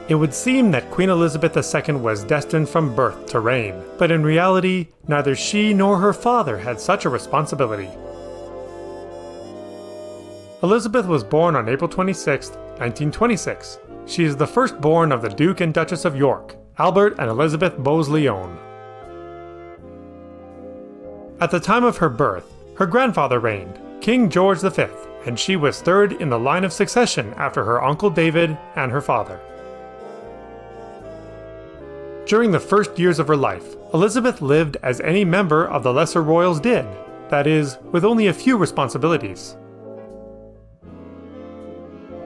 It would seem that Queen Elizabeth II was destined from birth to reign, but in reality, neither she nor her father had such a responsibility. Elizabeth was born on April 26, 1926. She is the firstborn of the Duke and Duchess of York, Albert and Elizabeth Bowes-Lyon. At the time of her birth, her grandfather reigned, King George V, and she was third in the line of succession after her uncle David and her father. During the first years of her life, Elizabeth lived as any member of the lesser royals did, that is, with only a few responsibilities.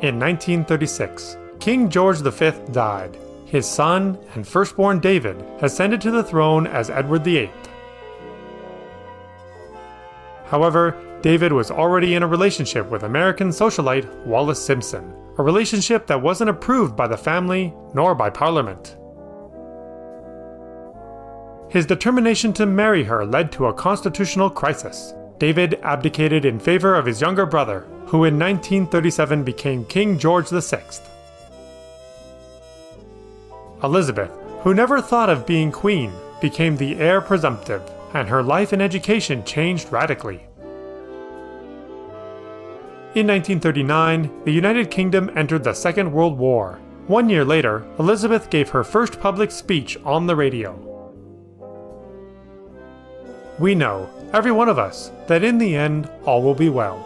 In 1936, King George V died. His son and firstborn David ascended to the throne as Edward VIII. However, David was already in a relationship with American socialite Wallis Simpson, a relationship that wasn't approved by the family nor by Parliament. His determination to marry her led to a constitutional crisis. David abdicated in favor of his younger brother, who in 1937 became King George VI. Elizabeth, who never thought of being queen, became the heir presumptive, and her life and education changed radically. In 1939, the United Kingdom entered the Second World War. 1 year later, Elizabeth gave her first public speech on the radio. We know, every one of us, that in the end, all will be well.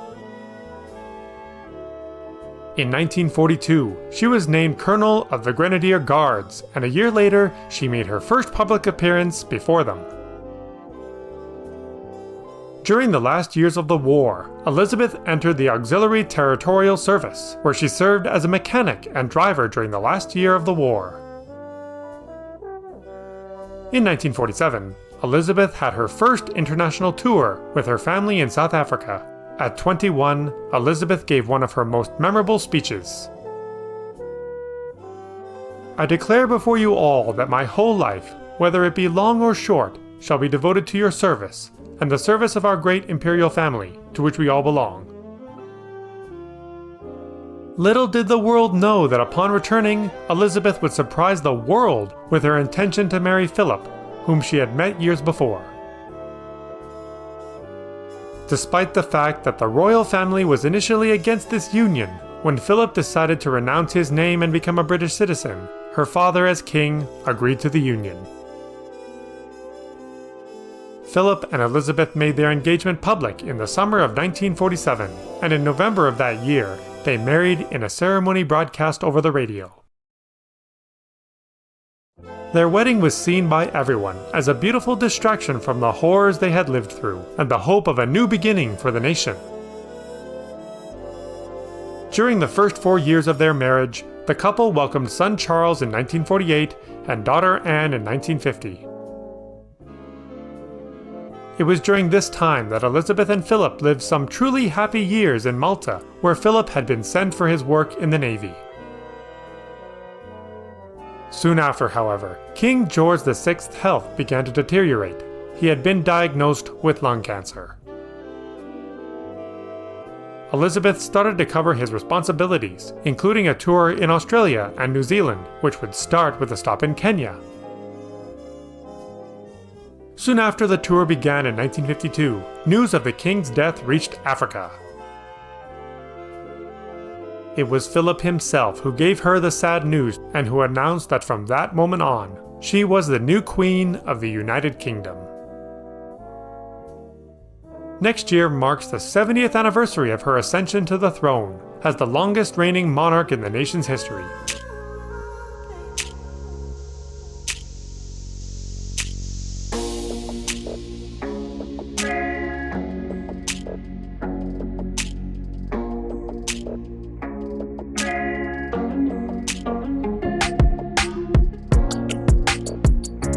In 1942, she was named Colonel of the Grenadier Guards, and a year later, she made her first public appearance before them. During the last years of the war, Elizabeth entered the Auxiliary Territorial Service, where she served as a mechanic and driver during the last year of the war. In 1947, Elizabeth had her first international tour with her family in South Africa. At 21, Elizabeth gave one of her most memorable speeches. I declare before you all that my whole life, whether it be long or short, shall be devoted to your service, and the service of our great imperial family, to which we all belong. Little did the world know that upon returning, Elizabeth would surprise the world with her intention to marry Philip, whom she had met years before. Despite the fact that the royal family was initially against this union, when Philip decided to renounce his name and become a British citizen, her father as king agreed to the union. Philip and Elizabeth made their engagement public in the summer of 1947, and in November of that year, they married in a ceremony broadcast over the radio. Their wedding was seen by everyone as a beautiful distraction from the horrors they had lived through, and the hope of a new beginning for the nation. During the first 4 years of their marriage, the couple welcomed son Charles in 1948 and daughter Anne in 1950. It was during this time that Elizabeth and Philip lived some truly happy years in Malta, where Philip had been sent for his work in the Navy. Soon after, however, King George VI's health began to deteriorate. He had been diagnosed with lung cancer. Elizabeth started to cover his responsibilities, including a tour in Australia and New Zealand, which would start with a stop in Kenya. Soon after the tour began in 1952, news of the king's death reached Africa. It was Philip himself who gave her the sad news and who announced that from that moment on, she was the new queen of the United Kingdom. Next year marks the 70th anniversary of her ascension to the throne as the longest reigning monarch in the nation's history.